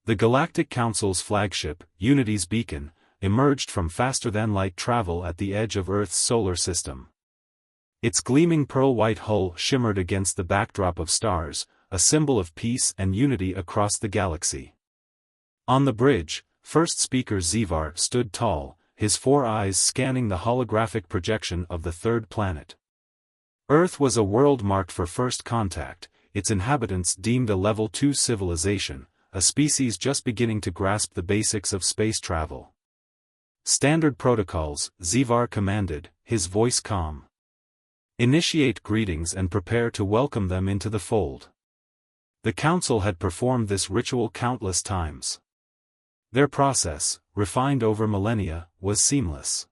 The Galactic Council's flagship, Unity's beacon, emerged from faster-than-light travel at the edge of Earth's solar system. Its gleaming pearl-white hull shimmered against the backdrop of stars, a symbol of peace and unity across the galaxy. On the bridge, first speaker Zivar stood tall, his four eyes scanning the holographic projection of the third planet. Earth was a world marked for first contact, its inhabitants deemed a Level 2 civilization, a species just beginning to grasp the basics of space travel. Standard protocols, Zivar commanded, his voice calm. Initiate greetings and prepare to welcome them into the fold. The Council had performed this ritual countless times. Their process, refined over millennia, was seamless.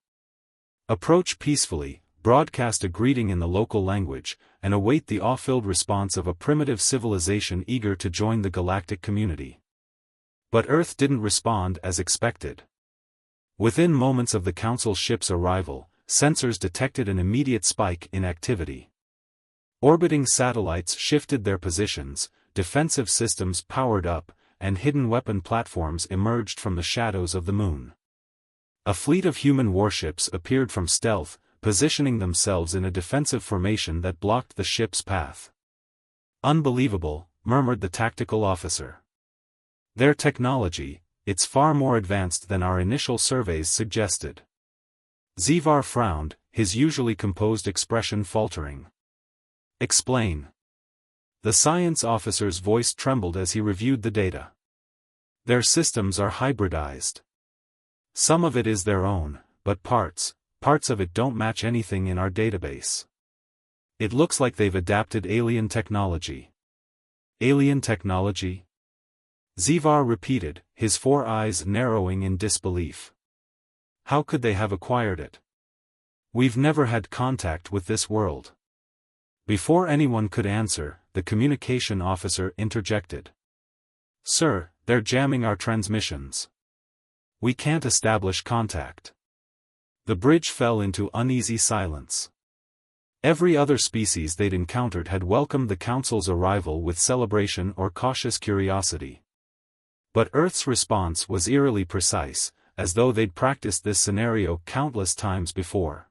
Approach peacefully, broadcast a greeting in the local language, and await the awe-filled response of a primitive civilization eager to join the galactic community. But Earth didn't respond as expected. Within moments of the Council ship's arrival, sensors detected an immediate spike in activity. Orbiting satellites shifted their positions, defensive systems powered up, and hidden weapon platforms emerged from the shadows of the moon. A fleet of human warships appeared from stealth, positioning themselves in a defensive formation that blocked the ship's path. Unbelievable, murmured the tactical officer. Their technology, it's far more advanced than our initial surveys suggested. Zivar frowned, his usually composed expression faltering. Explain. The science officer's voice trembled as he reviewed the data. Their systems are hybridized. Some of it is their own, but parts of it don't match anything in our database. It looks like they've adapted alien technology. Alien technology? Zivar repeated, his four eyes narrowing in disbelief. How could they have acquired it? We've never had contact with this world. Before anyone could answer, the communication officer interjected. Sir, they're jamming our transmissions. We can't establish contact. The bridge fell into uneasy silence. Every other species they'd encountered had welcomed the Council's arrival with celebration or cautious curiosity. But Earth's response was eerily precise, as though they'd practiced this scenario countless times before.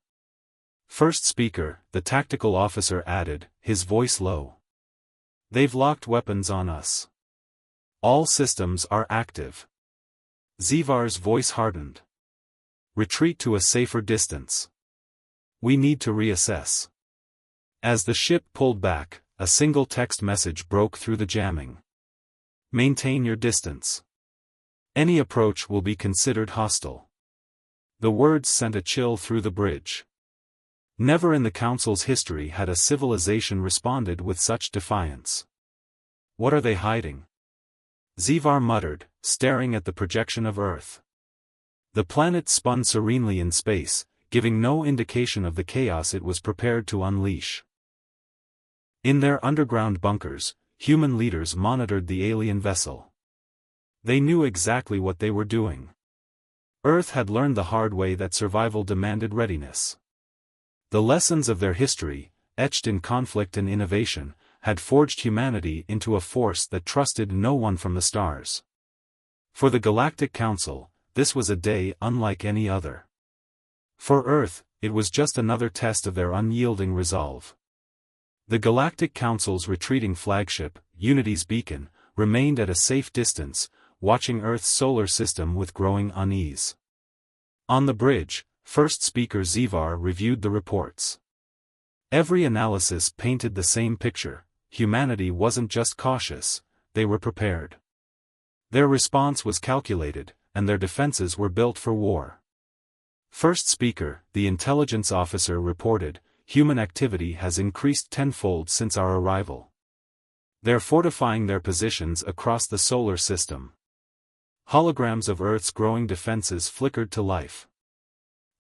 First speaker, the tactical officer added, his voice low. They've locked weapons on us. All systems are active. Zivar's voice hardened. Retreat to a safer distance. We need to reassess. As the ship pulled back, a single text message broke through the jamming. Maintain your distance. Any approach will be considered hostile. The words sent a chill through the bridge. Never in the Council's history had a civilization responded with such defiance. What are they hiding? Zivar muttered, staring at the projection of Earth. The planet spun serenely in space, giving no indication of the chaos it was prepared to unleash. In their underground bunkers, human leaders monitored the alien vessel. They knew exactly what they were doing. Earth had learned the hard way that survival demanded readiness. The lessons of their history, etched in conflict and innovation, had forged humanity into a force that trusted no one from the stars. For the Galactic Council, this was a day unlike any other. For Earth, it was just another test of their unyielding resolve. The Galactic Council's retreating flagship, Unity's beacon, remained at a safe distance, watching Earth's solar system with growing unease. On the bridge, first speaker Zivar reviewed the reports. Every analysis painted the same picture: humanity wasn't just cautious, they were prepared. Their response was calculated, and their defenses were built for war. First speaker, the intelligence officer reported, human activity has increased tenfold since our arrival. They're fortifying their positions across the solar system. Holograms of Earth's growing defenses flickered to life.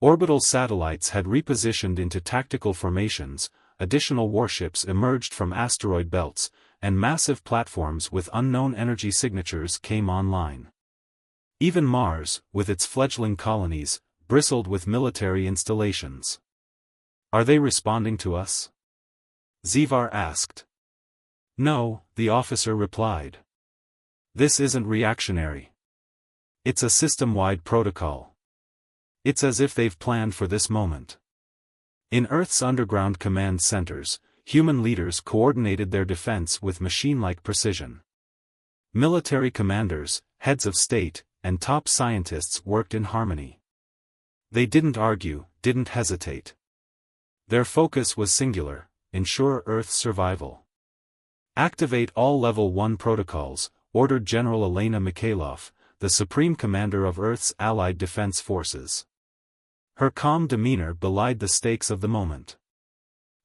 Orbital satellites had repositioned into tactical formations, additional warships emerged from asteroid belts, and massive platforms with unknown energy signatures came online. Even Mars, with its fledgling colonies, bristled with military installations. Are they responding to us? Zivar asked. No, the officer replied. This isn't reactionary. It's a system-wide protocol. It's as if they've planned for this moment. In Earth's underground command centers, human leaders coordinated their defense with machine-like precision. Military commanders, heads of state, and top scientists worked in harmony. They didn't argue, didn't hesitate. Their focus was singular: ensure Earth's survival. Activate all Level 1 protocols, ordered General Elena Mikhailov, the Supreme Commander of Earth's Allied Defense Forces. Her calm demeanor belied the stakes of the moment.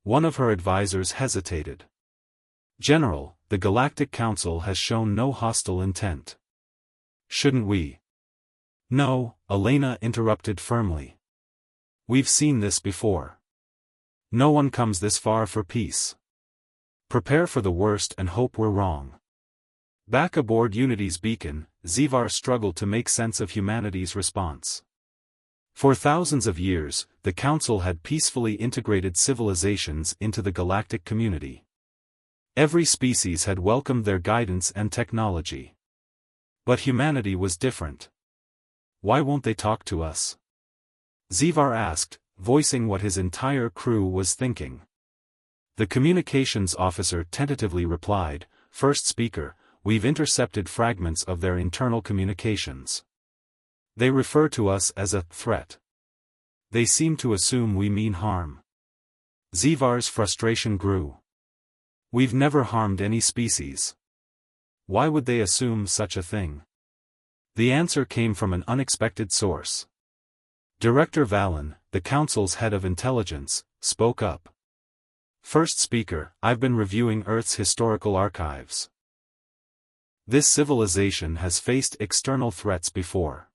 One of her advisors hesitated. "General, the Galactic Council has shown no hostile intent. Shouldn't we?" "No," Elena interrupted firmly. "We've seen this before. No one comes this far for peace. Prepare for the worst and hope we're wrong." Back aboard Unity's beacon, Zivar struggled to make sense of humanity's response. For thousands of years, the Council had peacefully integrated civilizations into the galactic community. Every species had welcomed their guidance and technology. But humanity was different. "Why won't they talk to us?" Zivar asked, voicing what his entire crew was thinking. The communications officer tentatively replied, "First Speaker, we've intercepted fragments of their internal communications. They refer to us as a threat. They seem to assume we mean harm." Zivar's frustration grew. "We've never harmed any species. Why would they assume such a thing?" The answer came from an unexpected source. Director Valen, the Council's head of intelligence, spoke up. "First Speaker, I've been reviewing Earth's historical archives. This civilization has faced external threats before.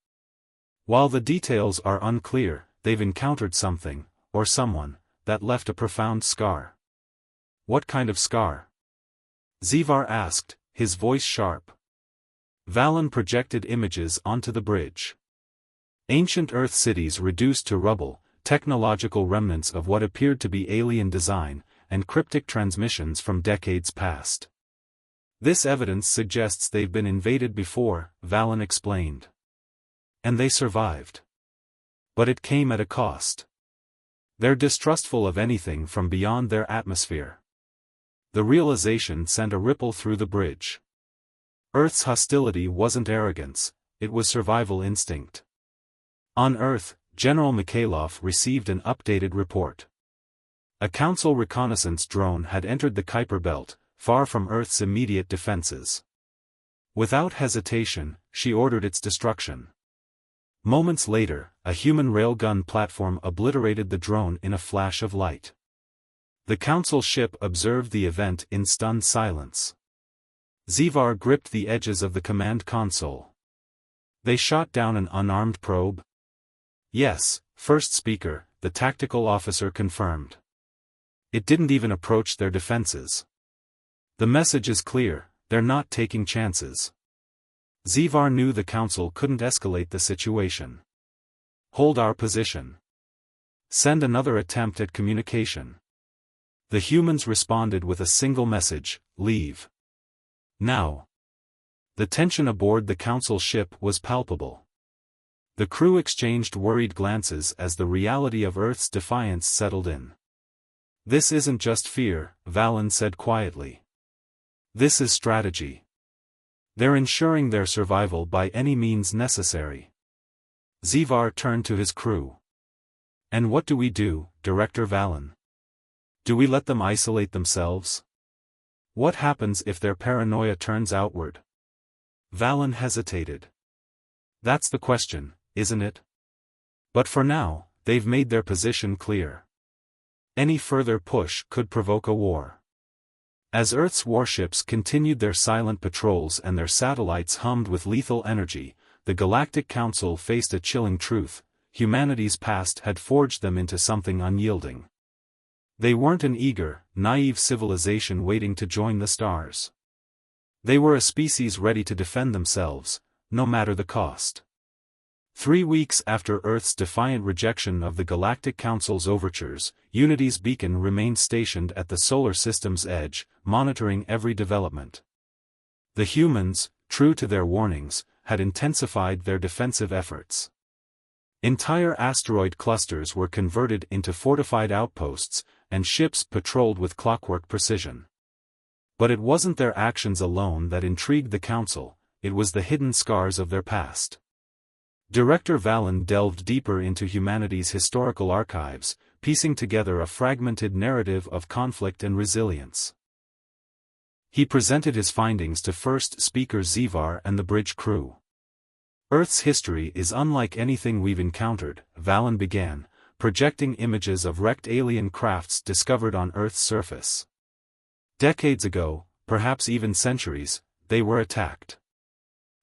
While the details are unclear, they've encountered something, or someone, that left a profound scar." "What kind of scar?" Zivar asked, his voice sharp. Valen projected images onto the bridge. Ancient Earth cities reduced to rubble, technological remnants of what appeared to be alien design, and cryptic transmissions from decades past. "This evidence suggests they've been invaded before," Valen explained. "And they survived. But it came at a cost. They're distrustful of anything from beyond their atmosphere." The realization sent a ripple through the bridge. Earth's hostility wasn't arrogance, it was survival instinct. On Earth, General Mikhailov received an updated report. A Council reconnaissance drone had entered the Kuiper Belt, far from Earth's immediate defenses. Without hesitation, she ordered its destruction. Moments later, a human railgun platform obliterated the drone in a flash of light. The Council ship observed the event in stunned silence. Zivar gripped the edges of the command console. "They shot down an unarmed probe?" "Yes, First Speaker," the tactical officer confirmed. "It didn't even approach their defenses. The message is clear, they're not taking chances." Zivar knew the Council couldn't escalate the situation. "Hold our position. Send another attempt at communication." The humans responded with a single message: "Leave. Now." The tension aboard the Council ship was palpable. The crew exchanged worried glances as the reality of Earth's defiance settled in. "This isn't just fear," Valen said quietly. "This is strategy. They're ensuring their survival by any means necessary." Zivar turned to his crew. "And what do we do, Director Valen? Do we let them isolate themselves? What happens if their paranoia turns outward?" Valen hesitated. "That's the question, isn't it? But for now, they've made their position clear. Any further push could provoke a war." As Earth's warships continued their silent patrols and their satellites hummed with lethal energy, the Galactic Council faced a chilling truth: humanity's past had forged them into something unyielding. They weren't an eager, naive civilization waiting to join the stars. They were a species ready to defend themselves, no matter the cost. 3 weeks after Earth's defiant rejection of the Galactic Council's overtures, Unity's beacon remained stationed at the solar system's edge, monitoring every development. The humans, true to their warnings, had intensified their defensive efforts. Entire asteroid clusters were converted into fortified outposts, and ships patrolled with clockwork precision. But it wasn't their actions alone that intrigued the Council, it was the hidden scars of their past. Director Valen delved deeper into humanity's historical archives, piecing together a fragmented narrative of conflict and resilience. He presented his findings to first speaker Zivar and the bridge crew. Earth's history is unlike anything we've encountered, Valen began, projecting images of wrecked alien crafts discovered on Earth's surface. Decades ago, perhaps even centuries, they were attacked.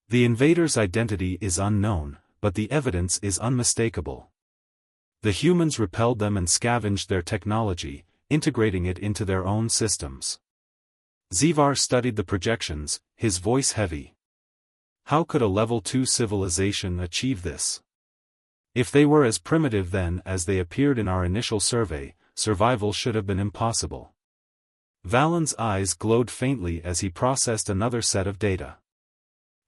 The invaders' identity is unknown, but the evidence is unmistakable. The humans repelled them and scavenged their technology, integrating it into their own systems. Zivar studied the projections, his voice heavy. How could a Level 2 civilization achieve this? If they were as primitive then as they appeared in our initial survey, survival should have been impossible. Valen's eyes glowed faintly as he processed another set of data.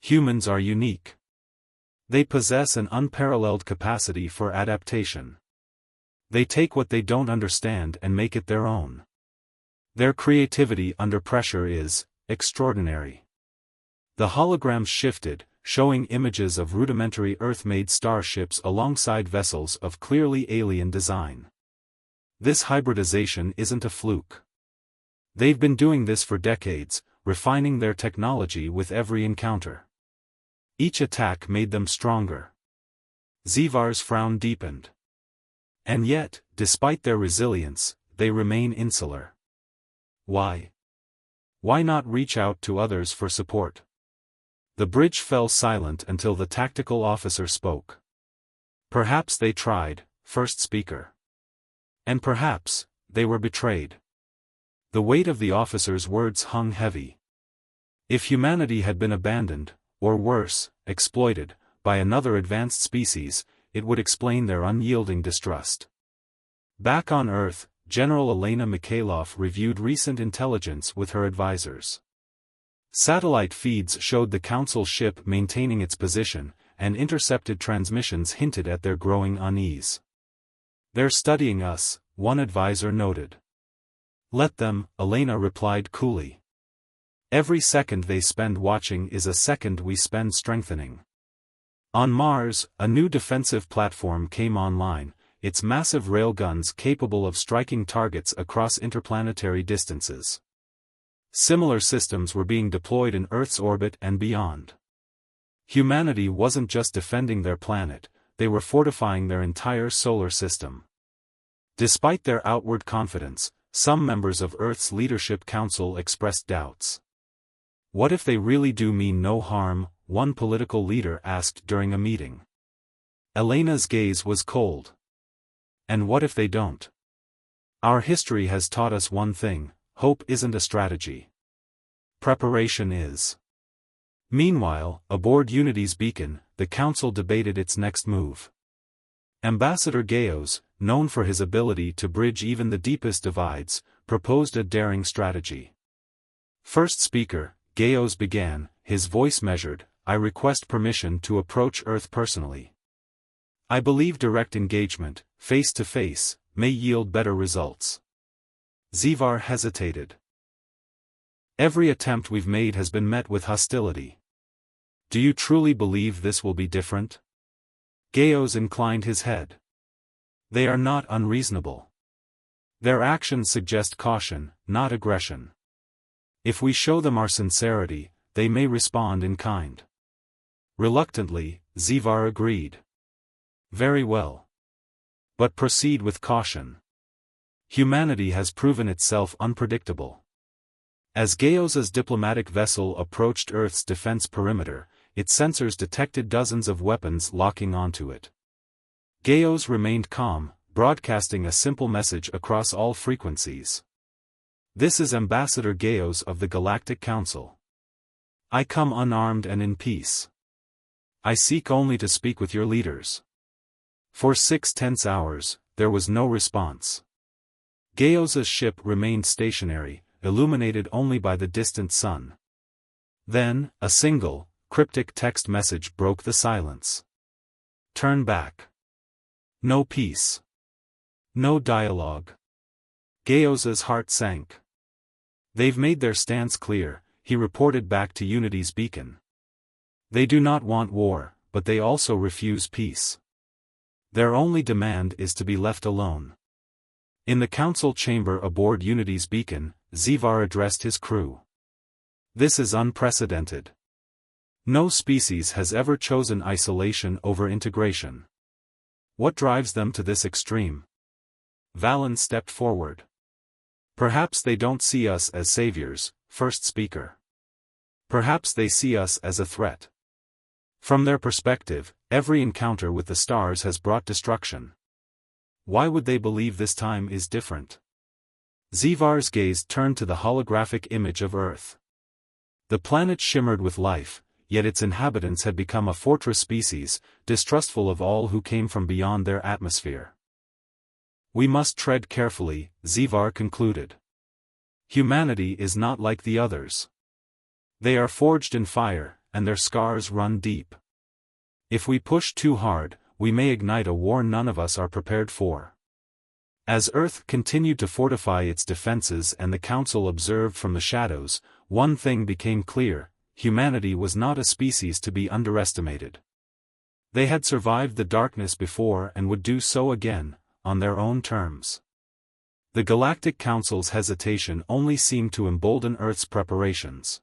Humans are unique. They possess an unparalleled capacity for adaptation. They take what they don't understand and make it their own. Their creativity under pressure is extraordinary. The holograms shifted, showing images of rudimentary Earth-made starships alongside vessels of clearly alien design. This hybridization isn't a fluke. They've been doing this for decades, refining their technology with every encounter. Each attack made them stronger. Zivar's frown deepened. And yet, despite their resilience, they remain insular. Why? Why not reach out to others for support? The bridge fell silent until the tactical officer spoke. Perhaps they tried, first speaker. And perhaps, they were betrayed. The weight of the officer's words hung heavy. If humanity had been abandoned, or worse, exploited, by another advanced species, it would explain their unyielding distrust. Back on Earth, General Elena Mikhailov reviewed recent intelligence with her advisors. Satellite feeds showed the Council ship maintaining its position, and intercepted transmissions hinted at their growing unease. "They're studying us," one advisor noted. "Let them," Elena replied coolly. "Every second they spend watching is a second we spend strengthening." On Mars, a new defensive platform came online, its massive railguns capable of striking targets across interplanetary distances. Similar systems were being deployed in Earth's orbit and beyond. Humanity wasn't just defending their planet, they were fortifying their entire solar system. Despite their outward confidence, some members of Earth's Leadership Council expressed doubts. "What if they really do mean no harm?" one political leader asked during a meeting. Elena's gaze was cold. "And what if they don't? Our history has taught us one thing: hope isn't a strategy. Preparation is." Meanwhile, aboard Unity's beacon, the Council debated its next move. Ambassador Gaios, known for his ability to bridge even the deepest divides, proposed a daring strategy. First speaker, Gaios began, his voice measured, "I request permission to approach Earth personally. I believe direct engagement, face to face, may yield better results." Zivar hesitated. "Every attempt we've made has been met with hostility. Do you truly believe this will be different?" Gaios inclined his head. "They are not unreasonable. Their actions suggest caution, not aggression. If we show them our sincerity, they may respond in kind." Reluctantly, Zivar agreed. "Very well. But proceed with caution. Humanity has proven itself unpredictable." As Gaios's diplomatic vessel approached Earth's defense perimeter, its sensors detected dozens of weapons locking onto it. Gaios remained calm, broadcasting a simple message across all frequencies. "This is Ambassador Gaios of the Galactic Council. I come unarmed and in peace. I seek only to speak with your leaders." For 6 tense hours, there was no response. Gaios's ship remained stationary, illuminated only by the distant sun. Then, a single, cryptic text message broke the silence. Turn back. No peace. No dialogue. Gaius's heart sank. They've made their stance clear, he reported back to Unity's beacon. They do not want war, but they also refuse peace. Their only demand is to be left alone. In the council chamber aboard Unity's beacon, Zivar addressed his crew. This is unprecedented. No species has ever chosen isolation over integration. What drives them to this extreme? Valen stepped forward. Perhaps they don't see us as saviors, first speaker. Perhaps they see us as a threat. From their perspective, every encounter with the stars has brought destruction. Why would they believe this time is different? Zivar's gaze turned to the holographic image of Earth. The planet shimmered with life, yet its inhabitants had become a fortress species, distrustful of all who came from beyond their atmosphere. We must tread carefully, Zivar concluded. Humanity is not like the others. They are forged in fire, and their scars run deep. If we push too hard, we may ignite a war none of us are prepared for. As Earth continued to fortify its defenses and the Council observed from the shadows, one thing became clear: humanity was not a species to be underestimated. They had survived the darkness before and would do so again, on their own terms. The Galactic Council's hesitation only seemed to embolden Earth's preparations.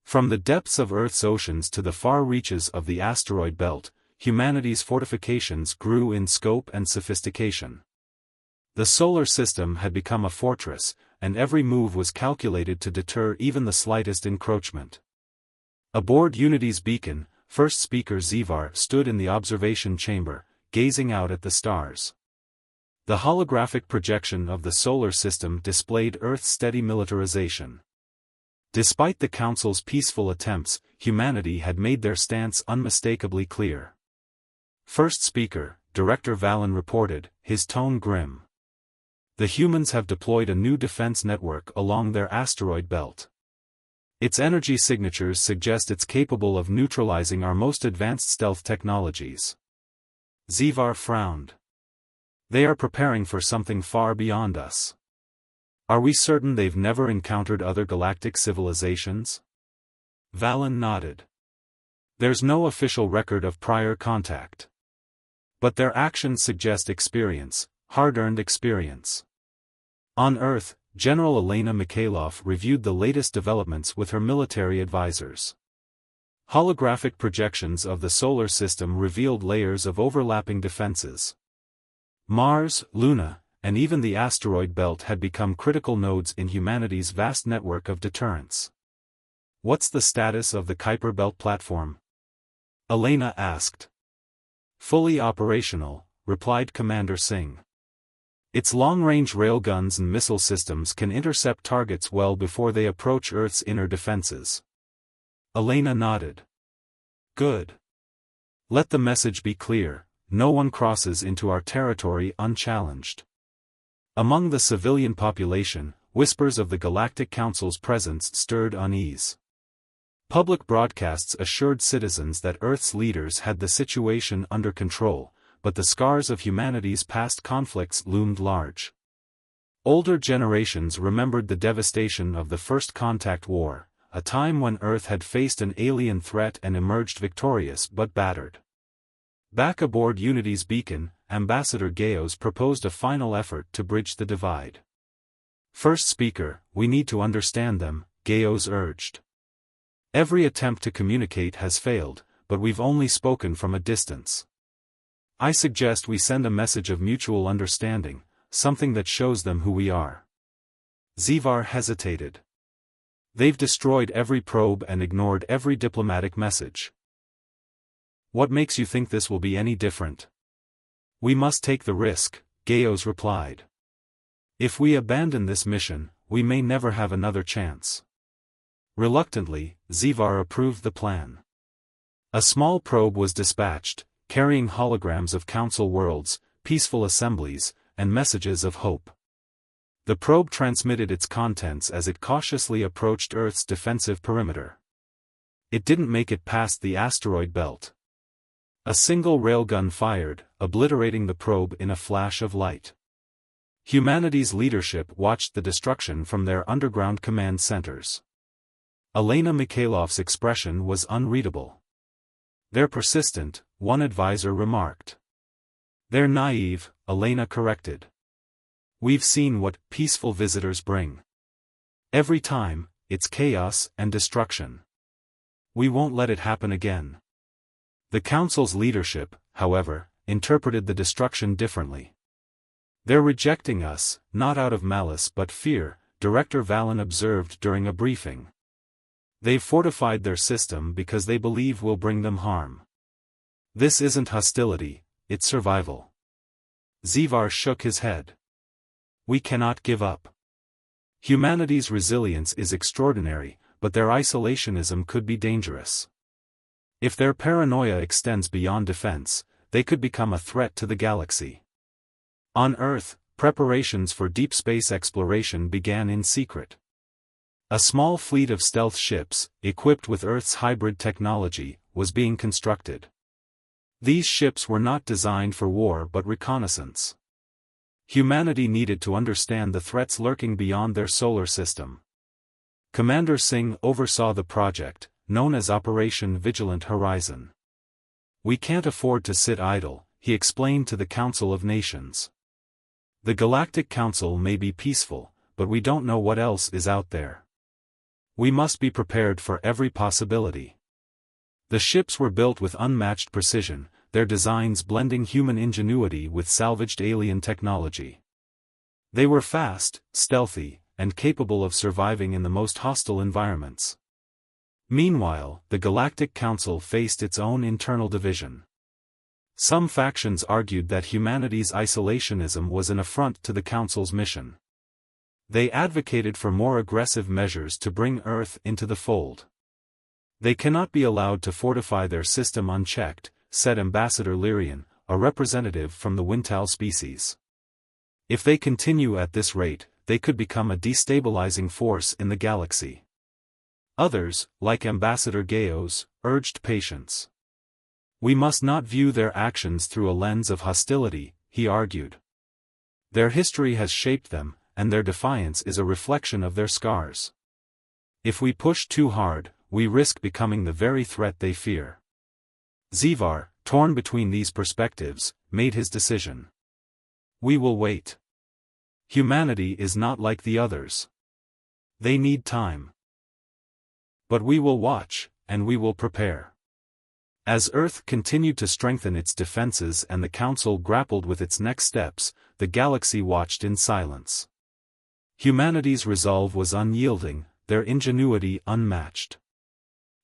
From the depths of Earth's oceans to the far reaches of the asteroid belt, humanity's fortifications grew in scope and sophistication. The solar system had become a fortress, and every move was calculated to deter even the slightest encroachment. Aboard Unity's beacon, first speaker Zivar stood in the observation chamber, gazing out at the stars. The holographic projection of the solar system displayed Earth's steady militarization. Despite the Council's peaceful attempts, humanity had made their stance unmistakably clear. First speaker, Director Valen reported, his tone grim. The humans have deployed a new defense network along their asteroid belt. Its energy signatures suggest it's capable of neutralizing our most advanced stealth technologies. Zivar frowned. They are preparing for something far beyond us. Are we certain they've never encountered other galactic civilizations? Valen nodded. There's no official record of prior contact. But their actions suggest experience, hard-earned experience. On Earth, General Elena Mikhailov reviewed the latest developments with her military advisors. Holographic projections of the solar system revealed layers of overlapping defenses. Mars, Luna, and even the asteroid belt had become critical nodes in humanity's vast network of deterrence. What's the status of the Kuiper Belt platform? Elena asked. Fully operational, replied Commander Singh. Its long-range railguns and missile systems can intercept targets well before they approach Earth's inner defenses. Elena nodded. Good. Let the message be clear: no one crosses into our territory unchallenged. Among the civilian population, whispers of the Galactic Council's presence stirred unease. Public broadcasts assured citizens that Earth's leaders had the situation under control, but the scars of humanity's past conflicts loomed large. Older generations remembered the devastation of the First Contact War, a time when Earth had faced an alien threat and emerged victorious but battered. Back aboard Unity's beacon, Ambassador Gaius proposed a final effort to bridge the divide. First speaker, we need to understand them, Gaius urged. Every attempt to communicate has failed, but we've only spoken from a distance. I suggest we send a message of mutual understanding, something that shows them who we are. Zivar hesitated. They've destroyed every probe and ignored every diplomatic message. What makes you think this will be any different? We must take the risk, Gaius replied. If we abandon this mission, we may never have another chance. Reluctantly, Zivar approved the plan. A small probe was dispatched, carrying holograms of council worlds, peaceful assemblies, and messages of hope. The probe transmitted its contents as it cautiously approached Earth's defensive perimeter. It didn't make it past the asteroid belt. A single railgun fired, obliterating the probe in a flash of light. Humanity's leadership watched the destruction from their underground command centers. Elena Mikhailov's expression was unreadable. "They're persistent," one advisor remarked. "They're naive," Elena corrected. "We've seen what peaceful visitors bring. Every time, it's chaos and destruction. We won't let it happen again." The Council's leadership, however, interpreted the destruction differently. "They're rejecting us, not out of malice but fear," Director Vallon observed during a briefing. "They've fortified their system because they believe we'll bring them harm. This isn't hostility, it's survival." Zivar shook his head. "We cannot give up. Humanity's resilience is extraordinary, but their isolationism could be dangerous. If their paranoia extends beyond defense, they could become a threat to the galaxy." On Earth, preparations for deep space exploration began in secret. A small fleet of stealth ships, equipped with Earth's hybrid technology, was being constructed. These ships were not designed for war but reconnaissance. Humanity needed to understand the threats lurking beyond their solar system. Commander Singh oversaw the project, known as Operation Vigilant Horizon. "We can't afford to sit idle," he explained to the Council of Nations. "The Galactic Council may be peaceful, but we don't know what else is out there. We must be prepared for every possibility." The ships were built with unmatched precision, their designs blending human ingenuity with salvaged alien technology. They were fast, stealthy, and capable of surviving in the most hostile environments. Meanwhile, the Galactic Council faced its own internal division. Some factions argued that humanity's isolationism was an affront to the Council's mission. They advocated for more aggressive measures to bring Earth into the fold. "They cannot be allowed to fortify their system unchecked," said Ambassador Lyrian, a representative from the Wintal species. "If they continue at this rate, they could become a destabilizing force in the galaxy." Others, like Ambassador Gayos, urged patience. "We must not view their actions through a lens of hostility," he argued. "Their history has shaped them, and their defiance is a reflection of their scars. If we push too hard, we risk becoming the very threat they fear." Zivar, torn between these perspectives, made his decision. "We will wait. Humanity is not like the others. They need time. But we will watch, and we will prepare." As Earth continued to strengthen its defenses and the Council grappled with its next steps, the galaxy watched in silence. Humanity's resolve was unyielding, their ingenuity unmatched.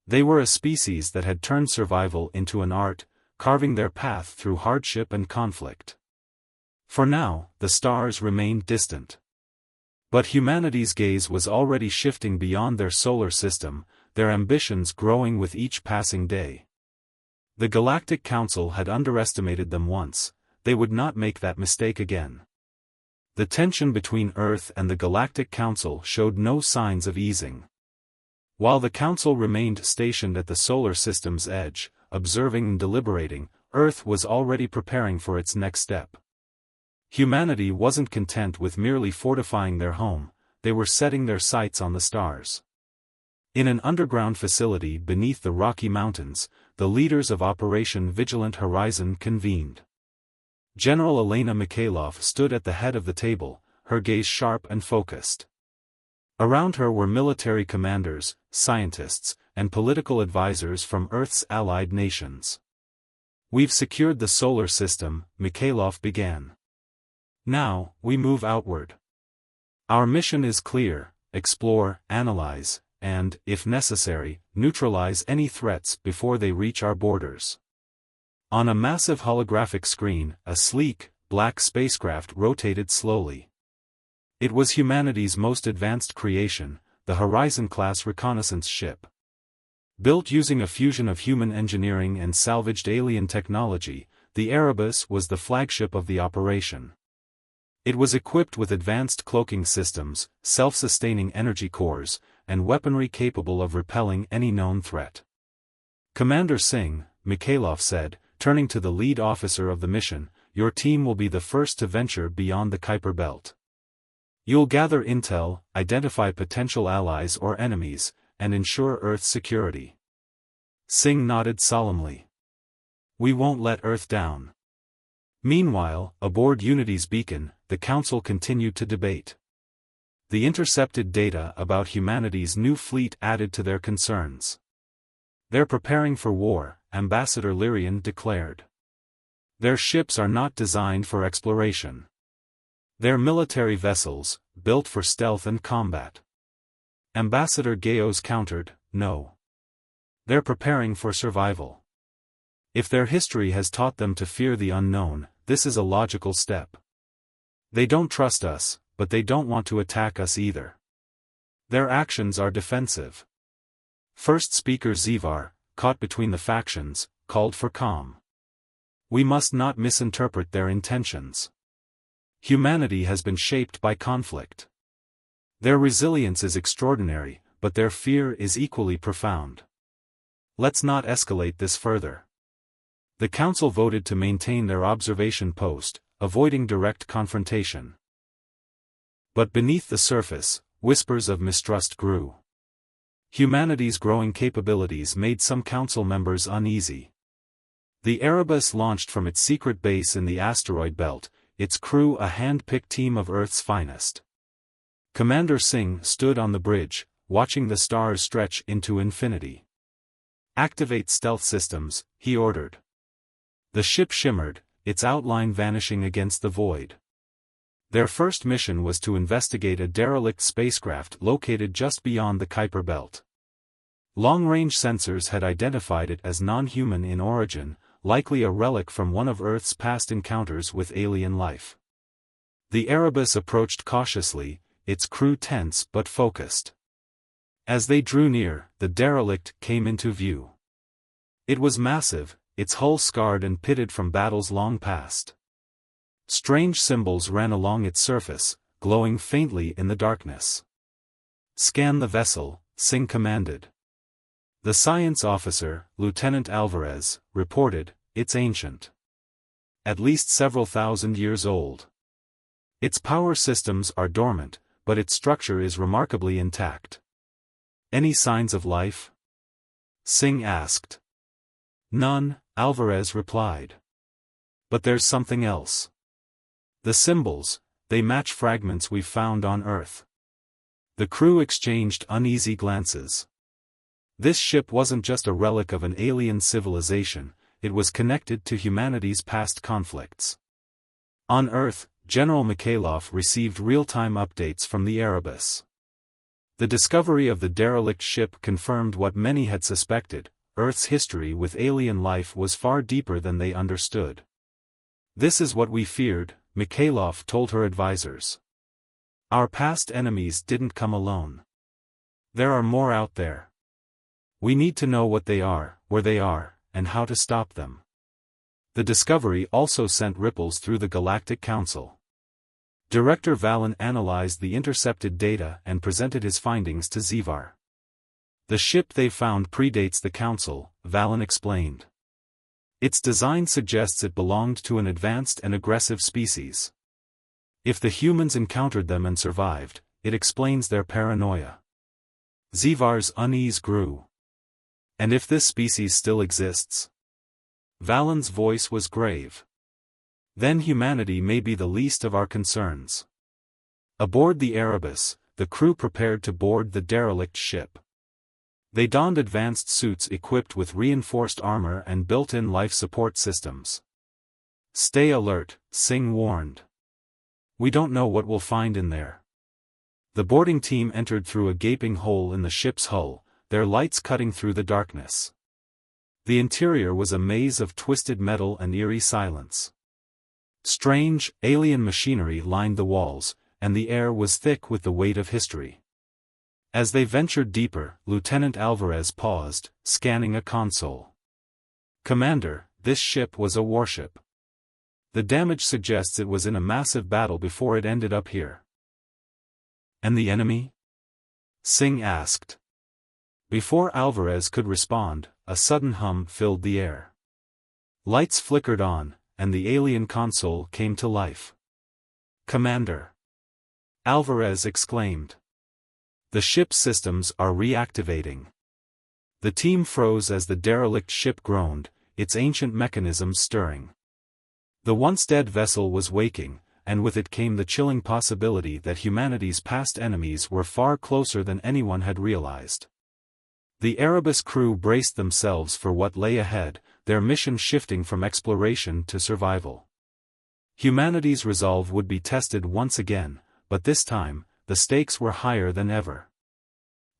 They were a species that had turned survival into an art, carving their path through hardship and conflict. For now, the stars remained distant. But humanity's gaze was already shifting beyond their solar system, their ambitions growing with each passing day. The Galactic Council had underestimated them once, they would not make that mistake again. The tension between Earth and the Galactic Council showed no signs of easing. While the Council remained stationed at the solar system's edge, observing and deliberating, Earth was already preparing for its next step. Humanity wasn't content with merely fortifying their home, they were setting their sights on the stars. In an underground facility beneath the Rocky Mountains, the leaders of Operation Vigilant Horizon convened. General Elena Mikhailov stood at the head of the table, her gaze sharp and focused. Around her were military commanders, scientists, and political advisors from Earth's allied nations. "We've secured the solar system," Mikhailov began. "Now, we move outward. Our mission is clear: explore, analyze, and, if necessary, neutralize any threats before they reach our borders." On a massive holographic screen, a sleek, black spacecraft rotated slowly. It was humanity's most advanced creation, the Horizon-class reconnaissance ship. Built using a fusion of human engineering and salvaged alien technology, the Erebus was the flagship of the operation. It was equipped with advanced cloaking systems, self-sustaining energy cores, and weaponry capable of repelling any known threat. Commander Singh, Mikhailov said, turning to the lead officer of the mission, your team will be the first to venture beyond the Kuiper Belt. You'll gather intel, identify potential allies or enemies, and ensure Earth's security. Singh nodded solemnly. We won't let Earth down. Meanwhile, aboard Unity's beacon, the Council continued to debate. The intercepted data about humanity's new fleet added to their concerns. They're preparing for war, Ambassador Lyrian declared. Their ships are not designed for exploration. They're military vessels, built for stealth and combat. Ambassador Gayos countered, no. They're preparing for survival. If their history has taught them to fear the unknown, this is a logical step. They don't trust us, but they don't want to attack us either. Their actions are defensive. First speaker Zivar, caught between the factions, called for calm. We must not misinterpret their intentions. Humanity has been shaped by conflict. Their resilience is extraordinary, but their fear is equally profound. Let's not escalate this further. The Council voted to maintain their observation post, avoiding direct confrontation. But beneath the surface, whispers of mistrust grew. Humanity's growing capabilities made some Council members uneasy. The Erebus launched from its secret base in the asteroid belt, its crew a hand-picked team of Earth's finest. Commander Singh stood on the bridge, watching the stars stretch into infinity. Activate stealth systems, he ordered. The ship shimmered, its outline vanishing against the void. Their first mission was to investigate a derelict spacecraft located just beyond the Kuiper Belt. Long-range sensors had identified it as non-human in origin, likely a relic from one of Earth's past encounters with alien life. The Erebus approached cautiously, its crew tense but focused. As they drew near, the derelict came into view. It was massive, its hull scarred and pitted from battles long past. Strange symbols ran along its surface, glowing faintly in the darkness. Scan the vessel, Singh commanded. The science officer, Lieutenant Alvarez, reported, it's ancient. At least several thousand years old. Its power systems are dormant, but its structure is remarkably intact. Any signs of life? Singh asked. None, Alvarez replied. But there's something else. The symbols, they match fragments we've found on Earth. The crew exchanged uneasy glances. This ship wasn't just a relic of an alien civilization, it was connected to humanity's past conflicts. On Earth, General Mikhailov received real-time updates from the Erebus. The discovery of the derelict ship confirmed what many had suspected: Earth's history with alien life was far deeper than they understood. This is what we feared, Mikhailov told her advisors. Our past enemies didn't come alone. There are more out there. We need to know what they are, where they are, and how to stop them. The discovery also sent ripples through the Galactic Council. Director Valen analyzed the intercepted data and presented his findings to Zivar. The ship they found predates the Council, Valen explained. Its design suggests it belonged to an advanced and aggressive species. If the humans encountered them and survived, it explains their paranoia. Zivar's unease grew. And if this species still exists? Valen's voice was grave. Then humanity may be the least of our concerns. Aboard the Erebus, the crew prepared to board the derelict ship. They donned advanced suits equipped with reinforced armor and built-in life support systems. Stay alert, Singh warned. We don't know what we'll find in there. The boarding team entered through a gaping hole in the ship's hull, their lights cutting through the darkness. The interior was a maze of twisted metal and eerie silence. Strange, alien machinery lined the walls, and the air was thick with the weight of history. As they ventured deeper, Lieutenant Alvarez paused, scanning a console. Commander, this ship was a warship. The damage suggests it was in a massive battle before it ended up here. And the enemy? Singh asked. Before Alvarez could respond, a sudden hum filled the air. Lights flickered on, and the alien console came to life. "Commander!" Alvarez exclaimed. "The ship's systems are reactivating." The team froze as the derelict ship groaned, its ancient mechanisms stirring. The once-dead vessel was waking, and with it came the chilling possibility that humanity's past enemies were far closer than anyone had realized. The Erebus crew braced themselves for what lay ahead, their mission shifting from exploration to survival. Humanity's resolve would be tested once again, but this time, the stakes were higher than ever.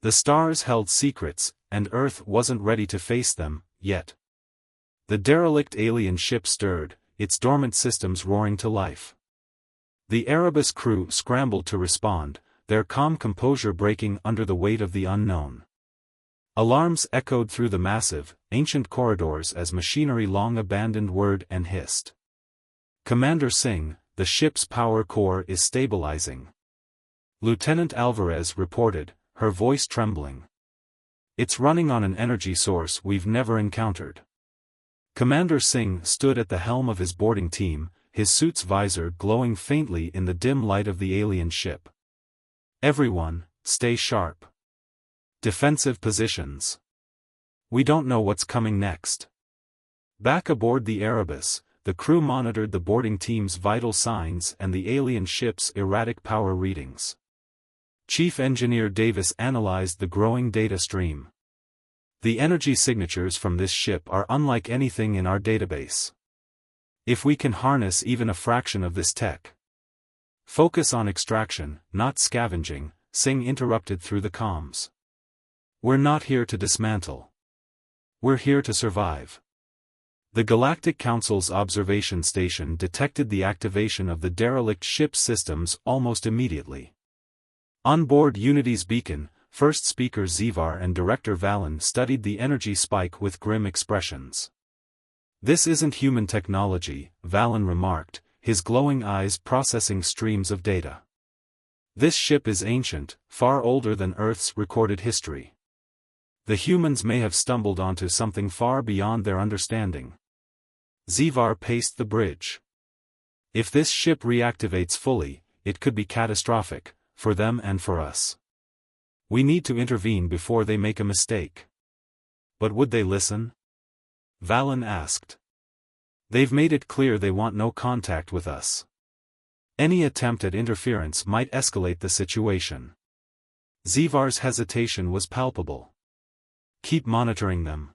The stars held secrets, and Earth wasn't ready to face them, yet. The derelict alien ship stirred, its dormant systems roaring to life. The Erebus crew scrambled to respond, their calm composure breaking under the weight of the unknown. Alarms echoed through the massive, ancient corridors as machinery long abandoned whirred and hissed. "Commander Singh, the ship's power core is stabilizing," Lieutenant Alvarez reported, her voice trembling. "It's running on an energy source we've never encountered." Commander Singh stood at the helm of his boarding team, his suit's visor glowing faintly in the dim light of the alien ship. "Everyone, stay sharp. Defensive positions. We don't know what's coming next." Back aboard the Erebus, the crew monitored the boarding team's vital signs and the alien ship's erratic power readings. Chief Engineer Davis analyzed the growing data stream. "The energy signatures from this ship are unlike anything in our database. If we can harness even a fraction of this tech." "Focus on extraction, not scavenging," Singh interrupted through the comms. "We're not here to dismantle. We're here to survive." The Galactic Council's observation station detected the activation of the derelict ship's systems almost immediately. On board Unity's beacon, First Speaker Zivar and Director Valen studied the energy spike with grim expressions. "This isn't human technology," Valen remarked, his glowing eyes processing streams of data. "This ship is ancient, far older than Earth's recorded history. The humans may have stumbled onto something far beyond their understanding." Zivar paced the bridge. "If this ship reactivates fully, it could be catastrophic, for them and for us. We need to intervene before they make a mistake." "But would they listen?" Valen asked. "They've made it clear they want no contact with us. Any attempt at interference might escalate the situation." Zivar's hesitation was palpable. "Keep monitoring them.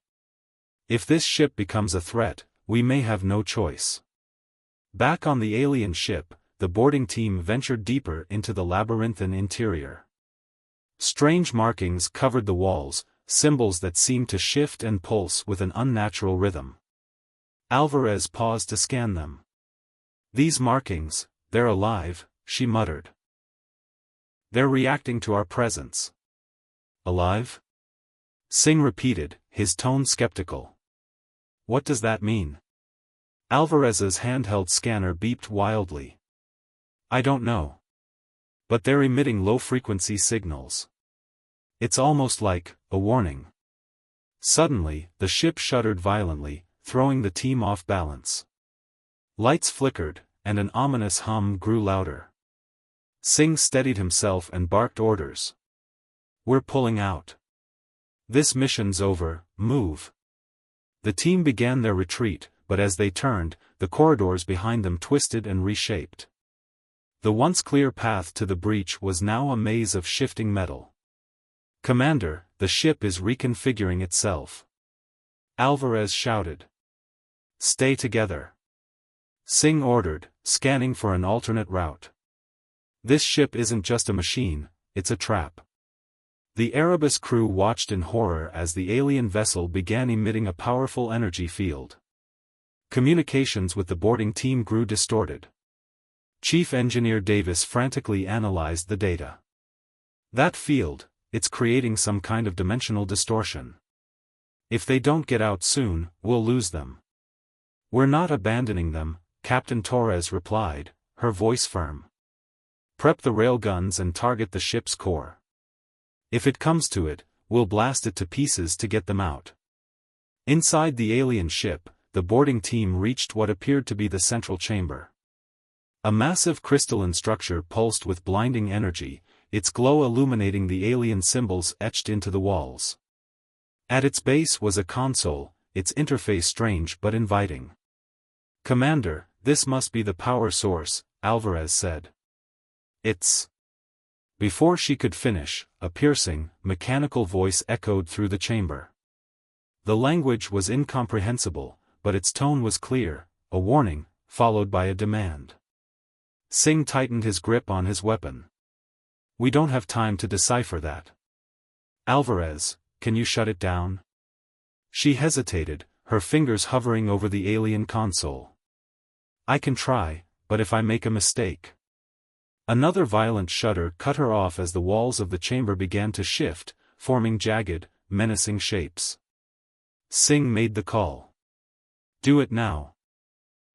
If this ship becomes a threat, we may have no choice." Back on the alien ship, the boarding team ventured deeper into the labyrinthine interior. Strange markings covered the walls, symbols that seemed to shift and pulse with an unnatural rhythm. Alvarez paused to scan them. "These markings, they're alive," she muttered. "They're reacting to our presence." "Alive?" Singh repeated, his tone skeptical. "What does that mean?" Alvarez's handheld scanner beeped wildly. "I don't know. But they're emitting low-frequency signals. It's almost like a warning." Suddenly, the ship shuddered violently, throwing the team off balance. Lights flickered, and an ominous hum grew louder. Singh steadied himself and barked orders. "We're pulling out. This mission's over, move." The team began their retreat, but as they turned, the corridors behind them twisted and reshaped. The once clear path to the breach was now a maze of shifting metal. "Commander, the ship is reconfiguring itself," Alvarez shouted. "Stay together," Singh ordered, scanning for an alternate route. "This ship isn't just a machine, it's a trap." The Erebus crew watched in horror as the alien vessel began emitting a powerful energy field. Communications with the boarding team grew distorted. Chief Engineer Davis frantically analyzed the data. "That field, it's creating some kind of dimensional distortion. If they don't get out soon, we'll lose them." "We're not abandoning them," Captain Torres replied, her voice firm. "Prep the railguns and target the ship's core. If it comes to it, we'll blast it to pieces to get them out. Inside the alien ship, the boarding team reached what appeared to be the central chamber. A massive crystalline structure pulsed with blinding energy, its glow illuminating the alien symbols etched into the walls. At its base was a console, its interface strange but inviting. "Commander, this must be the power source," Alvarez said. "It's..." Before she could finish, a piercing, mechanical voice echoed through the chamber. The language was incomprehensible, but its tone was clear, a warning, followed by a demand. Singh tightened his grip on his weapon. "We don't have time to decipher that. Alvarez, can you shut it down?" She hesitated, her fingers hovering over the alien console. "I can try, but if I make a mistake..." Another violent shudder cut her off as the walls of the chamber began to shift, forming jagged, menacing shapes. Singh made the call. "Do it now."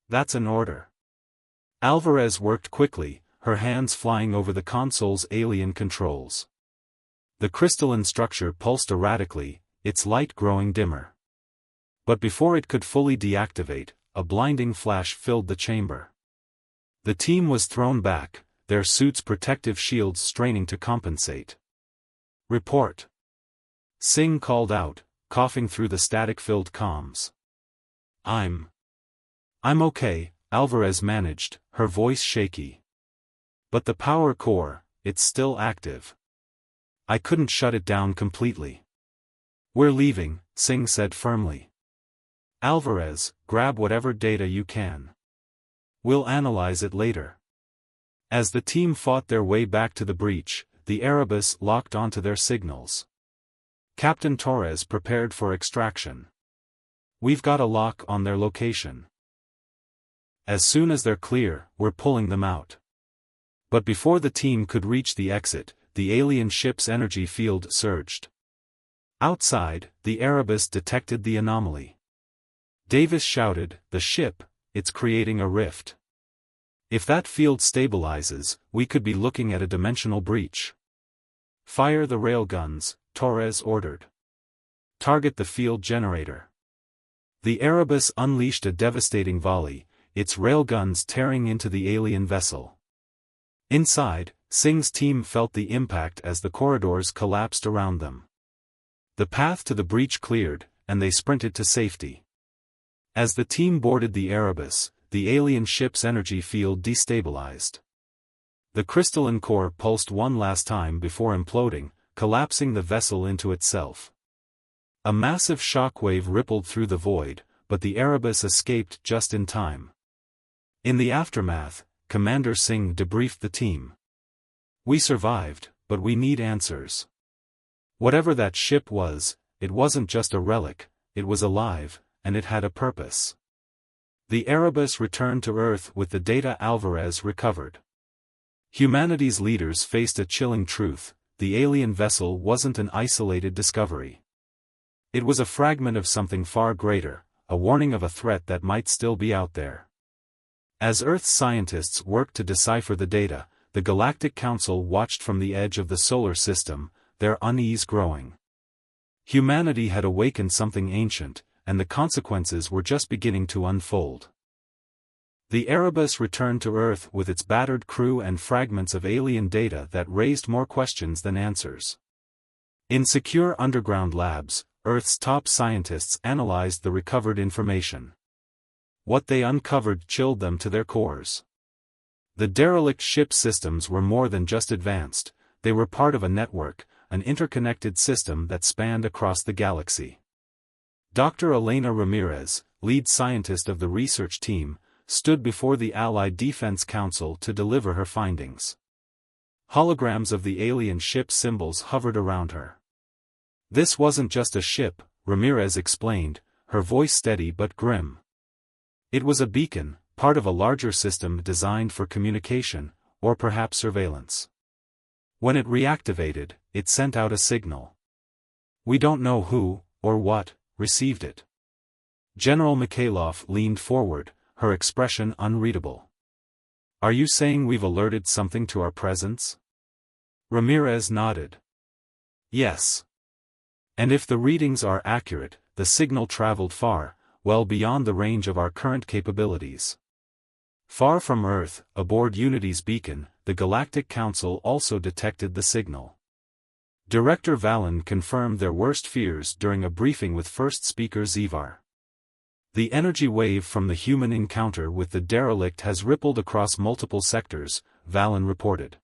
"That's an order." Alvarez worked quickly, her hands flying over the console's alien controls. The crystalline structure pulsed erratically, its light growing dimmer. But before it could fully deactivate, a blinding flash filled the chamber. The team was thrown back, their suits' protective shields straining to compensate. "Report." Singh called out, coughing through the static-filled comms. I'm okay," Alvarez managed, her voice shaky. "But the power core, it's still active. I couldn't shut it down completely." "We're leaving," Singh said firmly. "Alvarez, grab whatever data you can. We'll analyze it later." As the team fought their way back to the breach, the Erebus locked onto their signals. Captain Torres prepared for extraction. "We've got a lock on their location. As soon as they're clear, we're pulling them out." But before the team could reach the exit, the alien ship's energy field surged. Outside, the Erebus detected the anomaly. Davis shouted, "The ship, it's creating a rift. If that field stabilizes, we could be looking at a dimensional breach." "Fire the railguns," Torres ordered. "Target the field generator." The Erebus unleashed a devastating volley, its railguns tearing into the alien vessel. Inside, Singh's team felt the impact as the corridors collapsed around them. The path to the breach cleared, and they sprinted to safety. As the team boarded the Erebus, the alien ship's energy field destabilized. The crystalline core pulsed one last time before imploding, collapsing the vessel into itself. A massive shockwave rippled through the void, but the Erebus escaped just in time. In the aftermath, Commander Singh debriefed the team. "We survived, but we need answers. Whatever that ship was, it wasn't just a relic, it was alive, and it had a purpose." The Erebus returned to Earth with the data Alvarez recovered. Humanity's leaders faced a chilling truth: the alien vessel wasn't an isolated discovery. It was a fragment of something far greater, a warning of a threat that might still be out there. As Earth's scientists worked to decipher the data, the Galactic Council watched from the edge of the solar system, their unease growing. Humanity had awakened something ancient, and the consequences were just beginning to unfold. The Erebus returned to Earth with its battered crew and fragments of alien data that raised more questions than answers. In secure underground labs, Earth's top scientists analyzed the recovered information. What they uncovered chilled them to their cores. The derelict ship systems were more than just advanced, they were part of a network, an interconnected system that spanned across the galaxy. Dr. Elena Ramirez, lead scientist of the research team, stood before the Allied Defense Council to deliver her findings. Holograms of the alien ship symbols hovered around her. "This wasn't just a ship," Ramirez explained, her voice steady but grim. "It was a beacon, part of a larger system designed for communication, or perhaps surveillance. When it reactivated, it sent out a signal. We don't know who, or what, received it." General Mikhailov leaned forward, her expression unreadable. "Are you saying we've alerted something to our presence?" Ramirez nodded. "Yes. And if the readings are accurate, the signal traveled far, well beyond the range of our current capabilities. Far from Earth, aboard Unity's beacon, the Galactic Council also detected the signal. Director Valen confirmed their worst fears during a briefing with first speaker Zivar. The energy wave from the human encounter with the derelict has rippled across multiple sectors, Valen reported.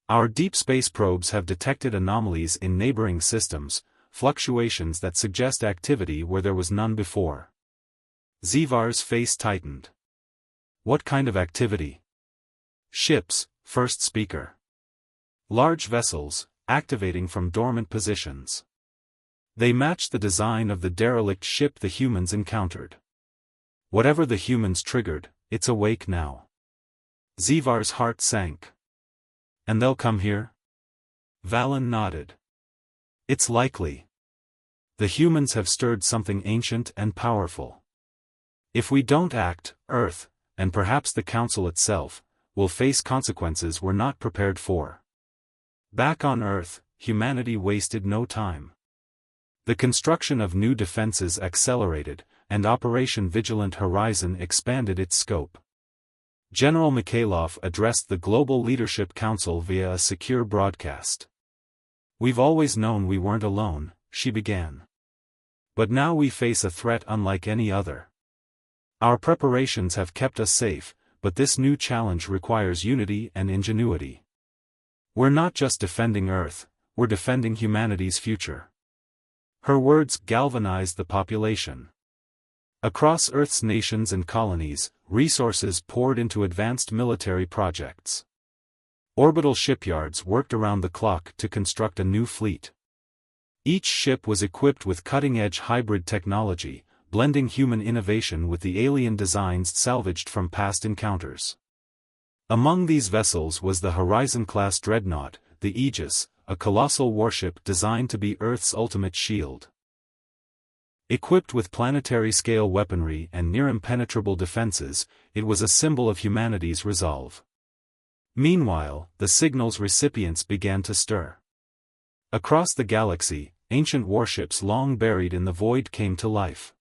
Our deep space probes have detected anomalies in neighboring systems, fluctuations that suggest activity where there was none before. Zivar's face tightened. What kind of activity? Ships, first speaker. Large vessels, activating from dormant positions. They matched the design of the derelict ship the humans encountered. Whatever the humans triggered, it's awake now. Zivar's heart sank. And they'll come here? Valen nodded. It's likely. The humans have stirred something ancient and powerful. If we don't act, Earth, and perhaps the Council itself, will face consequences we're not prepared for. Back on Earth, humanity wasted no time. The construction of new defenses accelerated, and Operation Vigilant Horizon expanded its scope. General Mikhailov addressed the Global Leadership Council via a secure broadcast. We've always known we weren't alone, she began. But now we face a threat unlike any other. Our preparations have kept us safe, but this new challenge requires unity and ingenuity. We're not just defending Earth, we're defending humanity's future. Her words galvanized the population. Across Earth's nations and colonies, resources poured into advanced military projects. Orbital shipyards worked around the clock to construct a new fleet. Each ship was equipped with cutting-edge hybrid technology, blending human innovation with the alien designs salvaged from past encounters. Among these vessels was the Horizon-class dreadnought, the Aegis, a colossal warship designed to be Earth's ultimate shield. Equipped with planetary-scale weaponry and near-impenetrable defenses, it was a symbol of humanity's resolve. Meanwhile, the signal's recipients began to stir. Across the galaxy, ancient warships long buried in the void came to life.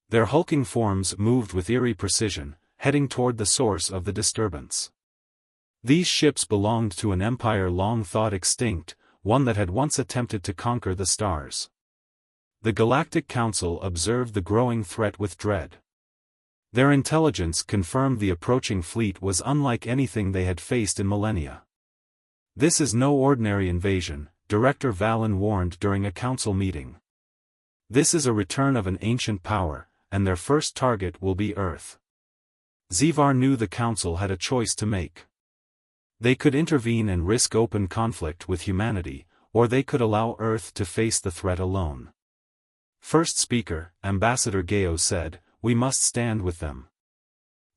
Their hulking forms moved with eerie precision, heading toward the source of the disturbance. These ships belonged to an empire long thought extinct, one that had once attempted to conquer the stars. The Galactic Council observed the growing threat with dread. Their intelligence confirmed the approaching fleet was unlike anything they had faced in millennia. This is no ordinary invasion, Director Valen warned during a council meeting. This is a return of an ancient power, and their first target will be Earth. Zivar knew the Council had a choice to make. They could intervene and risk open conflict with humanity, or they could allow Earth to face the threat alone. First speaker, Ambassador Gao said, "We must stand with them.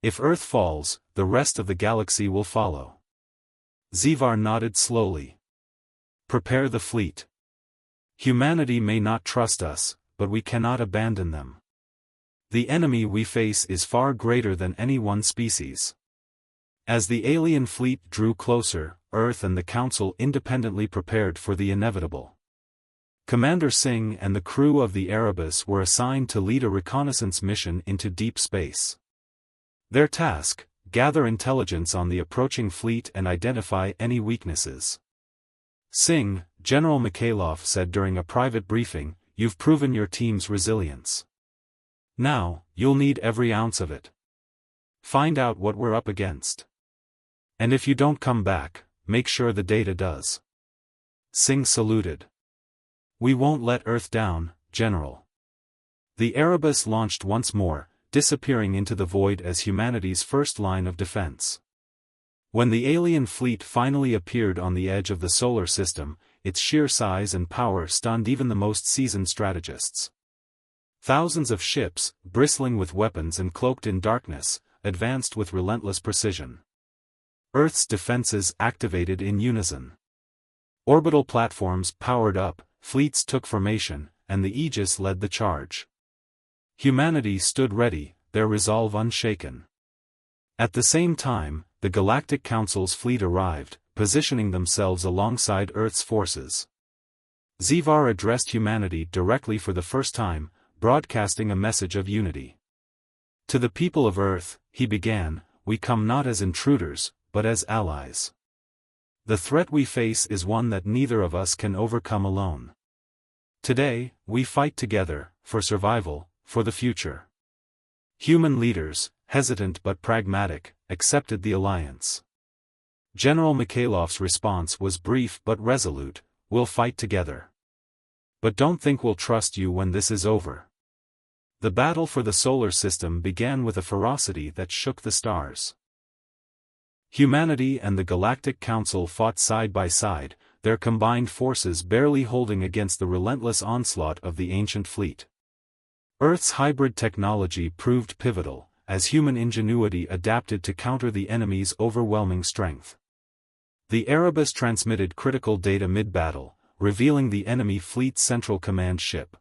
If Earth falls, the rest of the galaxy will follow." Zivar nodded slowly. "Prepare the fleet. Humanity may not trust us, but we cannot abandon them. The enemy we face is far greater than any one species." As the alien fleet drew closer, Earth and the Council independently prepared for the inevitable. Commander Singh and the crew of the Erebus were assigned to lead a reconnaissance mission into deep space. Their task: gather intelligence on the approaching fleet and identify any weaknesses. Singh, General Mikhailov said during a private briefing, "You've proven your team's resilience. Now, you'll need every ounce of it. Find out what we're up against. And if you don't come back, make sure the data does." Singh saluted. "We won't let Earth down, General." The Erebus launched once more, disappearing into the void as humanity's first line of defense. When the alien fleet finally appeared on the edge of the solar system, its sheer size and power stunned even the most seasoned strategists. Thousands of ships, bristling with weapons and cloaked in darkness, advanced with relentless precision. Earth's defenses activated in unison. Orbital platforms powered up, fleets took formation, and the Aegis led the charge. Humanity stood ready, their resolve unshaken. At the same time, the Galactic Council's fleet arrived, positioning themselves alongside Earth's forces. Zivar addressed humanity directly for the first time, broadcasting a message of unity. To the people of Earth, he began, we come not as intruders, but as allies. The threat we face is one that neither of us can overcome alone. Today, we fight together, for survival, for the future. Human leaders, hesitant but pragmatic, accepted the alliance. General Mikhailov's response was brief but resolute, we'll fight together. But don't think we'll trust you when this is over. The battle for the solar system began with a ferocity that shook the stars. Humanity and the Galactic Council fought side by side, their combined forces barely holding against the relentless onslaught of the ancient fleet. Earth's hybrid technology proved pivotal, as human ingenuity adapted to counter the enemy's overwhelming strength. The Erebus transmitted critical data mid-battle, revealing the enemy fleet's central command ship.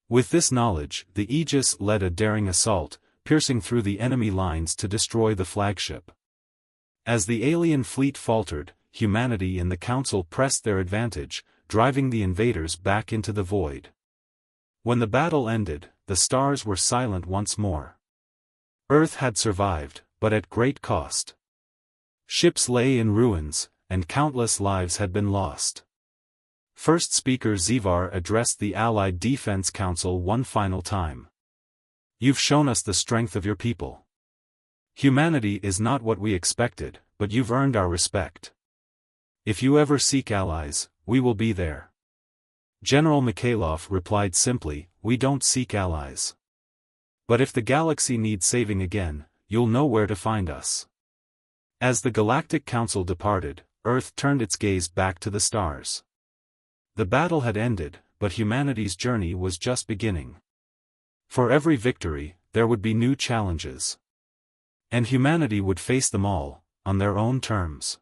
With this knowledge, the Aegis led a daring assault, piercing through the enemy lines to destroy the flagship. As the alien fleet faltered, humanity and the Council pressed their advantage, driving the invaders back into the void. When the battle ended, the stars were silent once more. Earth had survived, but at great cost. Ships lay in ruins, and countless lives had been lost. First speaker Zivar addressed the Allied Defense Council one final time. You've shown us the strength of your people. Humanity is not what we expected, but you've earned our respect. If you ever seek allies, we will be there. General Mikhailov replied simply, we don't seek allies. But if the galaxy needs saving again, you'll know where to find us. As the Galactic Council departed, Earth turned its gaze back to the stars. The battle had ended, but humanity's journey was just beginning. For every victory, there would be new challenges. And humanity would face them all, on their own terms.